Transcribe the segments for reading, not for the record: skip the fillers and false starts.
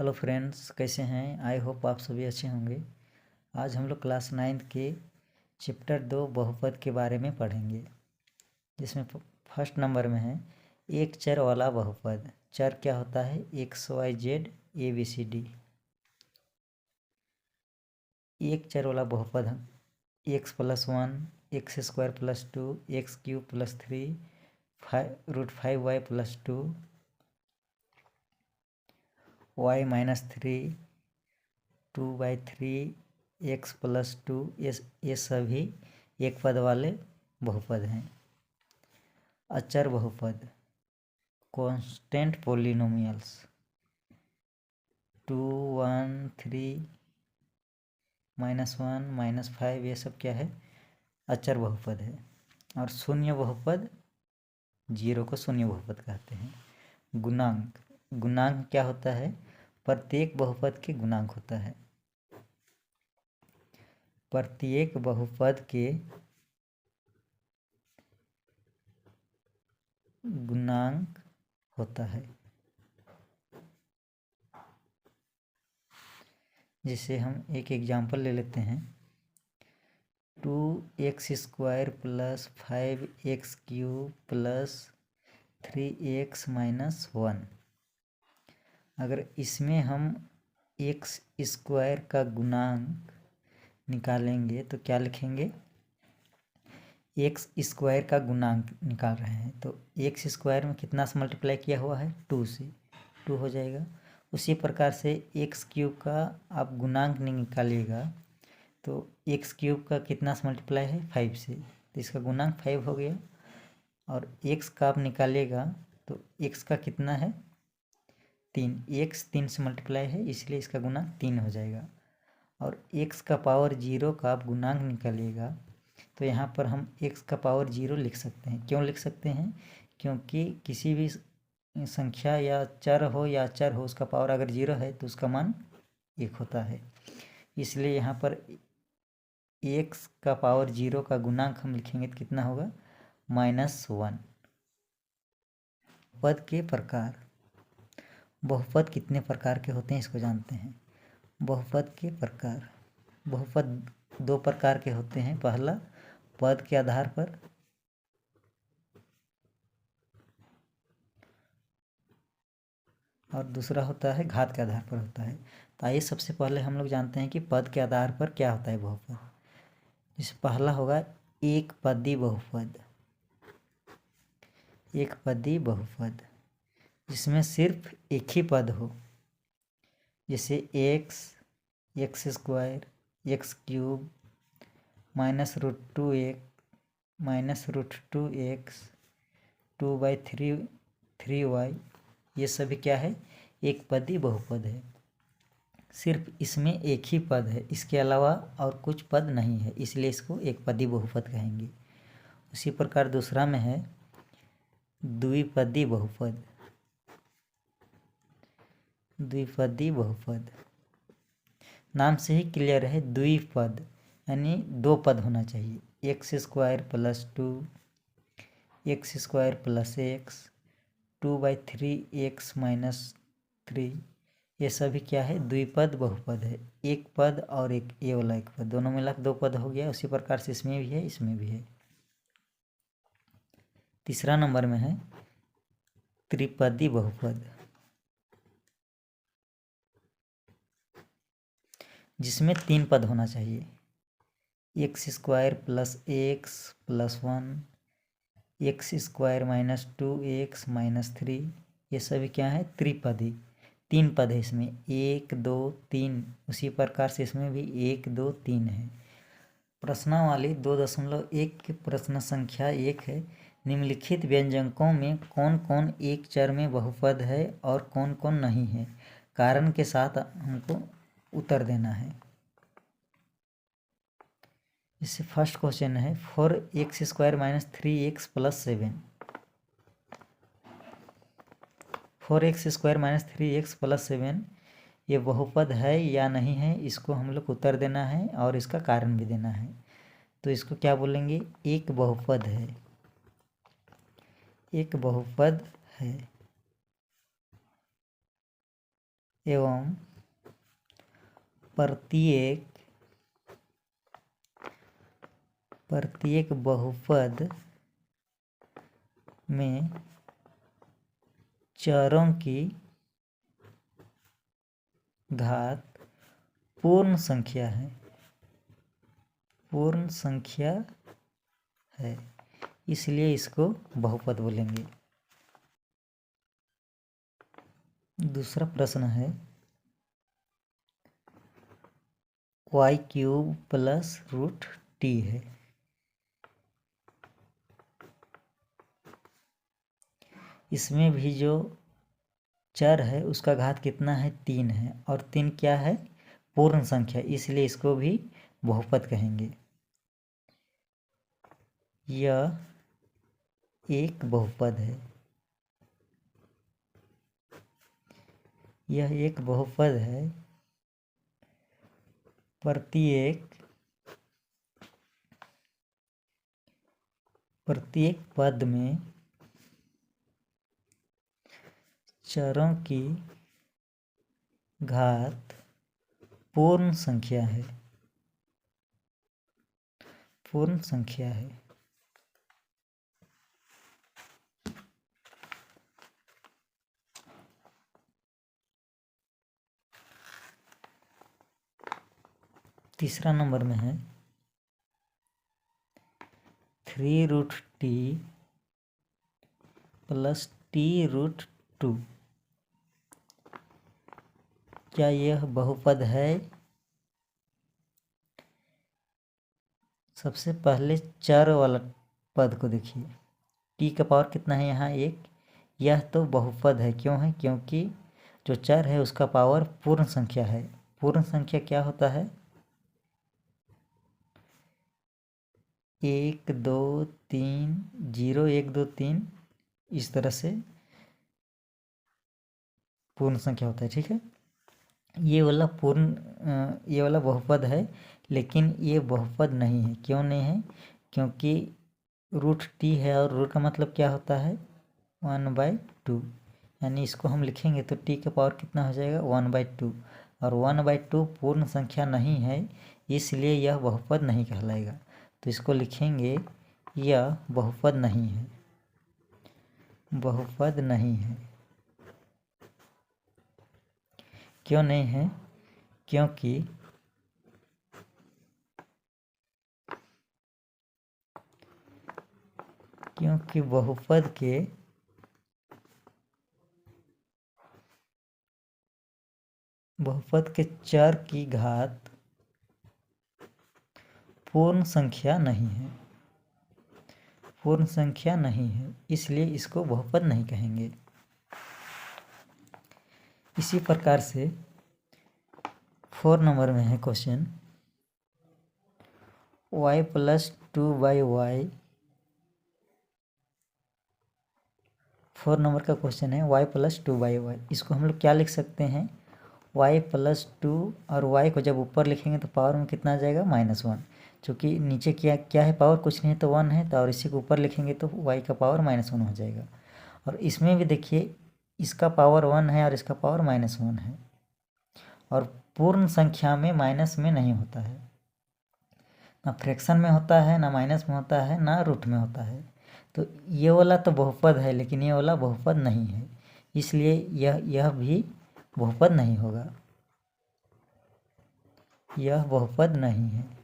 Hello friends, कैसे हैं? I hope आप सभी अच्छे होंगे। आज हम लोग क्लास 9 के चैप्टर 2 बहुपद के बारे में पढ़ेंगे, जिसमें फर्स्ट नंबर में है एक चर वाला बहुपद। चर क्या होता है? XYZ ABCD। एक चर वाला बहुपद x+1 x² + 2 x³ + 3 √5y+2 y-3 2/3 x+2 ये सभी एक पद वाले बहुपद हैं। अचर बहुपद कांस्टेंट पोलिनोमियल्स 2 1 3 -1 -5 ये सब क्या है? अचर बहुपद है। और शून्य बहुपद, जीरो को शून्य बहुपद कहते हैं। गुणांक, गुणांक क्या होता है? प्रत्येक बहुपद के गुणांक होता है। प्रत्येक बहुपद के गुणांक होता है। जिसे हम एक एग्जाम्पल ले लेते हैं। 2x² + 5x³ + 3x-1। अगर इसमें हम x² का गुणांक निकालेंगे तो क्या लिखेंगे? x² का गुणांक निकाल रहे हैं तो x² में कितना से मल्टीप्लाई किया हुआ है? 2 से, 2 हो जाएगा। उसी प्रकार से x³ का आप गुणांक निकालिएगा तो x³ का कितना से मल्टीप्लाई है? 5 से, तो इसका गुणांक 5 हो गया। और x का आप निकालिएगा तो x का कितना है? 3। x 3 से मल्टीप्लाई है, इसलिए इसका गुणांक 3 हो जाएगा। और x का पावर 0 का आप गुणांक निकालिएगा तो यहाँ पर हम x का पावर 0 लिख सकते हैं। क्यों लिख सकते हैं? क्योंकि किसी भी संख्या या चर हो या अचर हो, उसका पावर अगर 0 है तो उसका मान 1 होता है। इसलिए यहाँ पर x का पावर 0 का गुणांक हम लिखेंगे तो कितना होगा? -1। पद के प्रकार, बहुपद कितने प्रकार के होते हैं इसको जानते हैं। बहुपद के प्रकार, बहुपद 2 प्रकार के होते हैं। पहला पद के आधार पर, और दूसरा होता है घात के आधार पर होता है। तो आइए सबसे पहले हम लोग जानते हैं कि पद के आधार पर क्या होता है बहुपद। जैसे पहला होगा एक पदी बहुपद। एक पदी बहुपद जिसमें सिर्फ एक ही पद हो, जैसे x, x² x³ -√2x -√2x 2/3 3y, ये सभी क्या है? एक पदी बहुपद है। सिर्फ इसमें एक ही पद है, इसके अलावा और कुछ पद नहीं है, इसलिए इसको एक पदी बहुपद कहेंगे। उसी प्रकार दूसरा में है द्विपदी बहुपद। द्विपदी बहुपद नाम से ही क्लियर है, द्विपद यानी 2 पद होना चाहिए। x² + 2 x² + x 2/3x - 3, ये सभी क्या है? द्विपद बहुपद है। एक पद और एक ये वाला एक पद, दोनों मिला 2 पद हो गया। उसी प्रकार से इसमें भी है, इसमें भी है। तीसरा नंबर में है त्रिपदी बहुपद, जिसमें 3 पद होना चाहिए। x² + x + 1 x² - 2x - 3, ये सभी क्या है? त्रिपदी। 3 पद है इसमें, 1 2 3। उसी प्रकार से इसमें भी 1 2 3 है। प्रश्नावली 2.1 की प्रश्न संख्या 1 है। निम्नलिखित व्यंजकों में कौन कौन एक चर में बहुपद है और कौन कौन नहीं है? कारण के साथ हमको उत्तर देना है। इससे फर्स्ट क्वेश्चन है 4x² - 3x + 7। 4x² - 3x + 7 ये बहुपद है या नहीं है, इसको हम लोग उत्तर देना है और इसका कारण भी देना है। तो इसको क्या बोलेंगे? एक बहुपद है। एक बहुपद है। एवं प्रत्येक बहुपद में चरों की घात पूर्ण संख्या है, इसलिए इसको बहुपद बोलेंगे। दूसरा प्रश्न है y³ प्लस रूट t है। इसमें भी जो चर है उसका घात कितना है, 3 है, और 3 क्या है, पूर्ण संख्या, इसलिए इसको भी बहुपद कहेंगे। यह एक बहुपद है। यह एक बहुपद है। प्रत्येक पद में चरों की घात पूर्ण संख्या है। तीसरा नंबर में है 3√t प्लस t√2। क्या यह बहुपद है? सबसे पहले चर वाला पद को देखिए, t का पावर कितना है यहाँ, 1। यह तो बहुपद है। क्यों है? क्योंकि जो चर है उसका पावर पूर्ण संख्या है। पूर्ण संख्या क्या होता है, 1 2 3 0 1 2 3, इस तरह से पूर्ण संख्या होता है। ठीक है, ये वाला बहुपद है, लेकिन ये बहुपद नहीं है। क्यों नहीं है? क्योंकि √t है, और रूट का मतलब क्या होता है, 1/2। यानी इसको हम लिखेंगे तो t का पावर कितना हो जाएगा, 1/2, और 1/2 पूर्ण संख्या नहीं है, इसलिए यह बहुपद नहीं कहलाएगा। तो इसको लिखेंगे, यह बहुपद नहीं है। क्यों नहीं है? क्योंकि बहुपद के चर की घात पूर्ण संख्या नहीं है, इसलिए इसको बहुपद नहीं कहेंगे। इसी प्रकार से 4 नंबर में है क्वेश्चन y + 2y। 4 नंबर का क्वेश्चन है y + 2y। इसको हम लोग क्या लिख सकते हैं, y + 2, और y को जब ऊपर लिखेंगे तो पावर में कितना आ जाएगा, -1। चूँकि नीचे क्या है, पावर कुछ नहीं है तो 1 है, तो और इसी को ऊपर लिखेंगे तो y का पावर -1 हो जाएगा। और इसमें भी देखिए, इसका पावर 1 है और इसका पावर -1 है, और पूर्ण संख्या में माइनस में नहीं होता है, ना फ्रैक्शन में होता है, ना माइनस में होता है, ना रूट में होता है। तो ये वाला तो बहुपद है, लेकिन ये वाला बहुपद नहीं है, इसलिए यह भी बहुपद नहीं होगा। यह बहुपद नहीं है।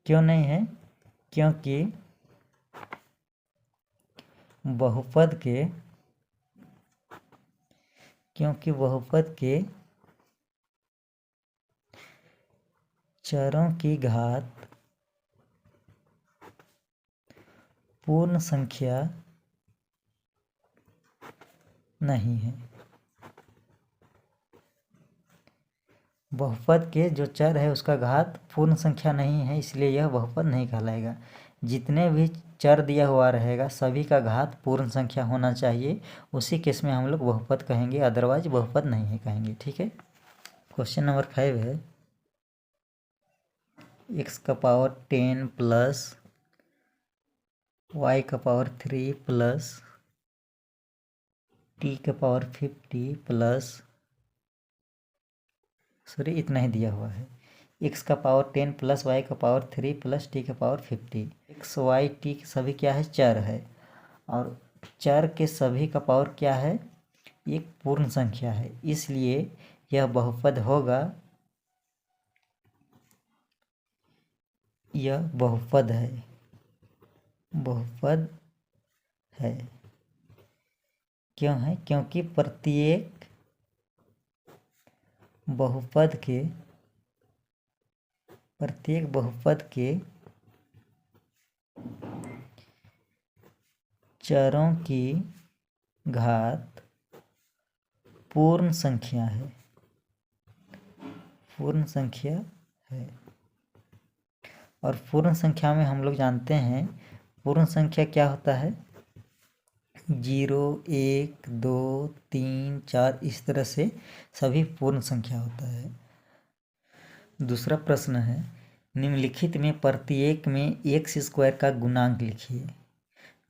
क्यों नहीं है? क्योंकि बहुपद के चरों की घात पूर्ण संख्या नहीं है। बहुपद के जो चर है उसका घात पूर्ण संख्या नहीं है, इसलिए यह बहुपद नहीं कहलाएगा। जितने भी चर दिया हुआ रहेगा सभी का घात पूर्ण संख्या होना चाहिए, उसी केस में हम लोग बहुपद कहेंगे, अदरवाइज बहुपद नहीं है कहेंगे। ठीक है, क्वेश्चन नंबर 5 है x⁻10 plus y⁻3 plus T का पावर 50 प्लस, सॉरी इतना ही दिया हुआ है, एक्स का पावर 10 प्लस वाई का पावर 3 प्लस टी का पावर 50। एक्स वाई टी सभी क्या है, चर है, और चर के सभी का पावर क्या है, एक पूर्ण संख्या है, इसलिए यह बहुपद होगा, यह बहुपद है, बहुपद है। क्यों है, क्योंकि प्रत्येक बहुपद के चरों की घात पूर्ण संख्या है, पूर्ण संख्या है। और पूर्ण संख्या में हम लोग जानते हैं पूर्ण संख्या क्या होता है, 0, 1, 2, 3, 4 इस तरह से सभी पूर्ण संख्या होता है। दूसरा प्रश्न है, निम्नलिखित में प्रत्येक में एक्स स्क्वायर का गुणांक लिखिए।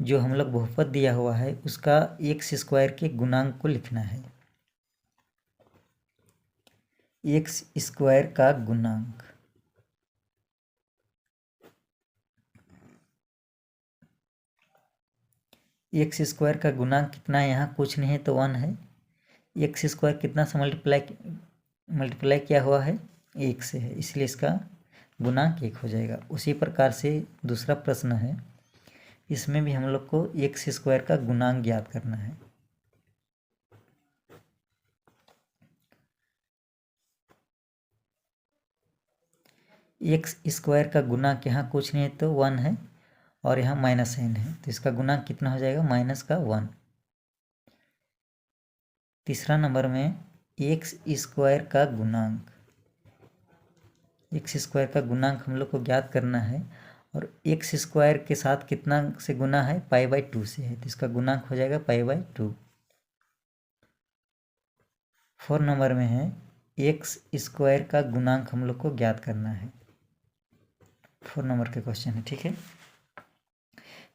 जो हम लोग बहुपद दिया हुआ है उसका एक्स स्क्वायर के गुणांक को लिखना है। एक्स स्क्वायर का गुणांक, एक्स स्क्वायर का गुणांक कितना है, यहाँ कुछ नहीं है तो 1 है। एक्स स्क्वायर कितना से मल्टीप्लाई किया हुआ है, 1 से है, इसलिए इसका गुणांक 1 हो जाएगा। उसी प्रकार से दूसरा प्रश्न है, इसमें भी हम लोग को एक्स स्क्वायर का गुणांक ज्ञात करना है। एक्स स्क्वायर का गुणांक यहाँ कुछ नहीं है तो 1 है, और यहाँ -n है, तो इसका गुणांक कितना हो जाएगा, -1। तीसरा नंबर में एक्स स्क्वायर का गुणांक, एक्स स्क्वायर का गुणांक हम लोग को ज्ञात करना है, और एक्स स्क्वायर के साथ कितना से गुना है, π/2 से है, तो इसका गुणांक हो जाएगा π/2। 4 नंबर में है एक्स स्क्वायर का गुणांक हम लोग को ज्ञात करना है, 4 नंबर के क्वेश्चन है, ठीक है।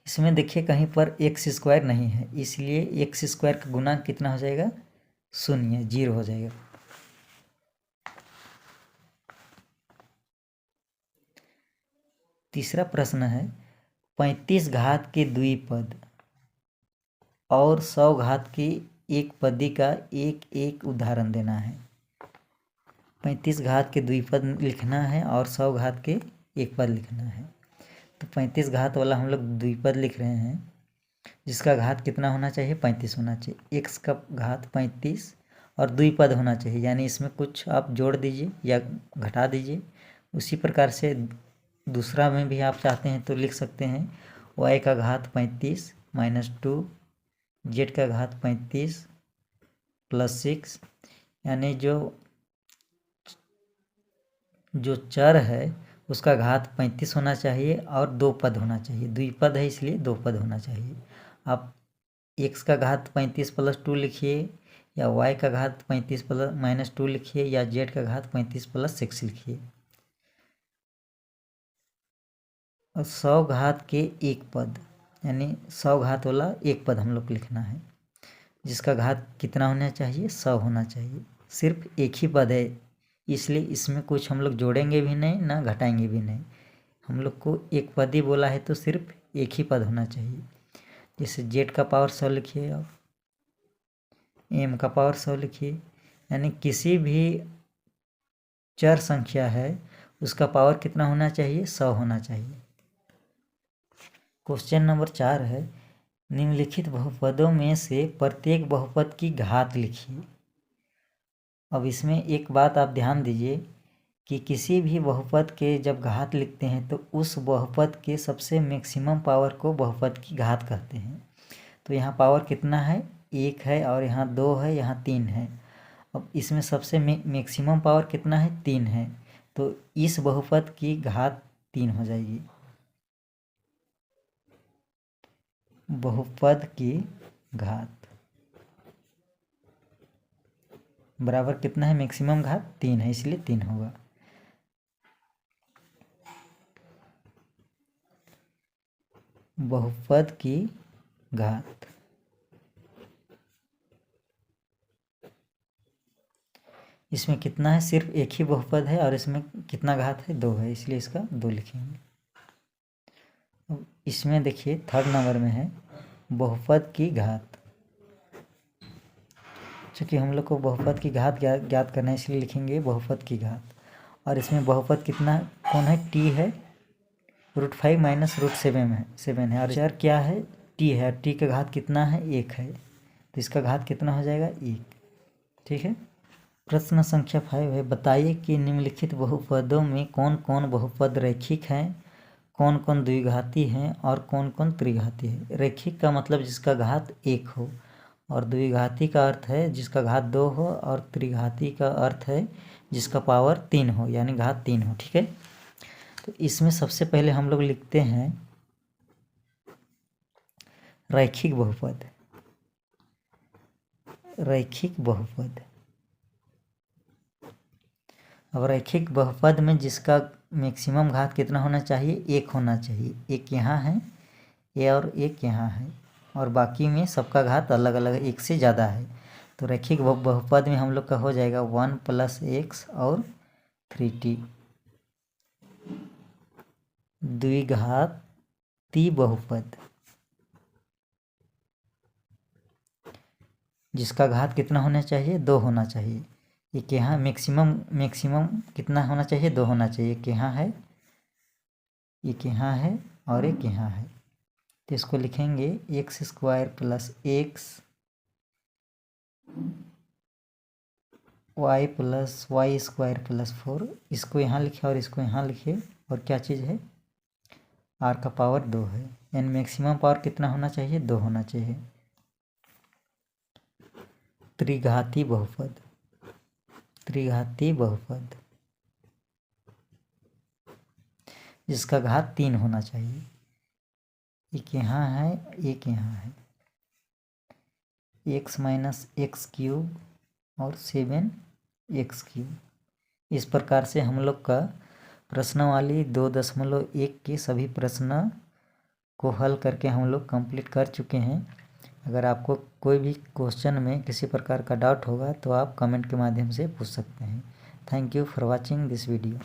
इसमें देखिए कहीं पर एक्स स्क्वायर नहीं है, इसलिए एक्स स्क्वायर का गुणांक कितना हो जाएगा, 0 हो जाएगा। तीसरा प्रश्न है, 35 घात के द्विपद और 100 घात की एक पदी का एक एक उदाहरण देना है। 35 घात के द्विपद लिखना है और 100 घात के एक पद लिखना है। तो 35 घात वाला हम लोग द्विपद लिख रहे हैं, जिसका घात कितना होना चाहिए, 35 होना चाहिए। एक्स का घात 35 और द्विपद होना चाहिए, यानी इसमें कुछ आप जोड़ दीजिए या घटा दीजिए। उसी प्रकार से दूसरा में भी आप चाहते हैं तो लिख सकते हैं, y का घात 35 -2, z का घात 35 +6, यानी जो चर है उसका घात 35 होना चाहिए और 2 पद होना चाहिए। द्विपद है इसलिए 2 पद होना चाहिए। आप x का घात 35 +2 लिखिए, या y का घात 35 -2 लिखिए, या z का घात 35 +6 लिखिए। और 100 घात के एक पद, यानी 100 घात वाला एक पद हम लोग को लिखना है, जिसका घात कितना होना चाहिए, 100 होना चाहिए। सिर्फ एक ही पद है, इसलिए इसमें कुछ हम लोग जोड़ेंगे भी नहीं ना घटाएंगे भी नहीं। हम लोग को एक पद ही बोला है तो सिर्फ एक ही पद होना चाहिए। जैसे z का पावर 100 लिखिए और m का पावर 100 लिखिए, यानी किसी भी चर संख्या है उसका पावर कितना होना चाहिए, 100 होना चाहिए। क्वेश्चन नंबर 4 है, निम्नलिखित बहुपदों में से प्रत्येक बहुपद की घात लिखिए। अब इसमें एक बात आप ध्यान दीजिए कि किसी भी बहुपद के जब घात लिखते हैं तो उस बहुपद के सबसे मैक्सिमम पावर को बहुपद की घात कहते हैं। तो यहाँ पावर कितना है, 1 है, और यहाँ 2 है, यहाँ 3 है। अब इसमें सबसे मैक्सिमम पावर कितना है, 3 है, तो इस बहुपद की घात 3 हो जाएगी। बहुपद की घात बराबर कितना है, मैक्सिमम घात 3 है, इसलिए 3 होगा। बहुपद की घात इसमें कितना है, सिर्फ एक ही बहुपद है और इसमें कितना घात है, 2 है, इसलिए इसका 2 लिखेंगे। अब इसमें देखिए थर्ड नंबर में है बहुपद की घात। चूँकि हम लोग को बहुपद की घात ज्ञात करना है, इसलिए लिखेंगे बहुपद की घात। और इसमें बहुपद कितना कौन है, टी है, √5 माइनस √7 है। और 4 क्या है, टी है, टी का घात कितना है, 1 है, तो इसका घात कितना हो जाएगा, 1। ठीक है। प्रश्न संख्या 5 है, बताइए कि निम्नलिखित बहुपदों में कौन कौन बहुपद रैखिक हैं, कौन कौन द्विघाती हैं और कौन कौन त्रिघाती है। रैखिक का मतलब जिसका घात 1 हो, और द्विघाती का अर्थ है जिसका घात 2 हो, और त्रिघाती का अर्थ है जिसका पावर 3 हो, यानी घात 3 हो। ठीक है। तो इसमें सबसे पहले हम लोग लिखते हैं रैखिक बहुपद। रैखिक बहुपद, अब रैखिक बहुपद में जिसका मैक्सिमम घात कितना होना चाहिए, 1 होना चाहिए। एक यहाँ है, ये और एक यहाँ है, और बाकी में सबका घात अलग अलग 1 से ज़्यादा है। तो रैखिक बहुपद में हम लोग का हो जाएगा 1 + x और 3t। द्विघाती बहुपद जिसका घात कितना होना चाहिए, 2 होना चाहिए। एक यहाँ मैक्सिमम कितना होना चाहिए, 2 होना चाहिए। एक यहाँ है, एक यहाँ है और एक यहाँ है। तो इसको लिखेंगे x² + x y + y² + 4। इसको यहाँ लिखे और इसको यहाँ लिखे, और क्या चीज़ है, r का पावर 2 है, यानी मैक्सिमम पावर कितना होना चाहिए, 2 होना चाहिए। त्रिघाती बहुपद, त्रिघाती बहुपद जिसका घात 3 होना चाहिए। एक यहाँ है, एक यहाँ है, x - x³ और 7x³ इस प्रकार से हम लोग का प्रश्नावली 2.1 के सभी प्रश्न को हल करके हम लोग कंप्लीट कर चुके हैं। अगर आपको कोई भी क्वेश्चन में किसी प्रकार का डाउट होगा तो आप कमेंट के माध्यम से पूछ सकते हैं। Thank you for watching this video.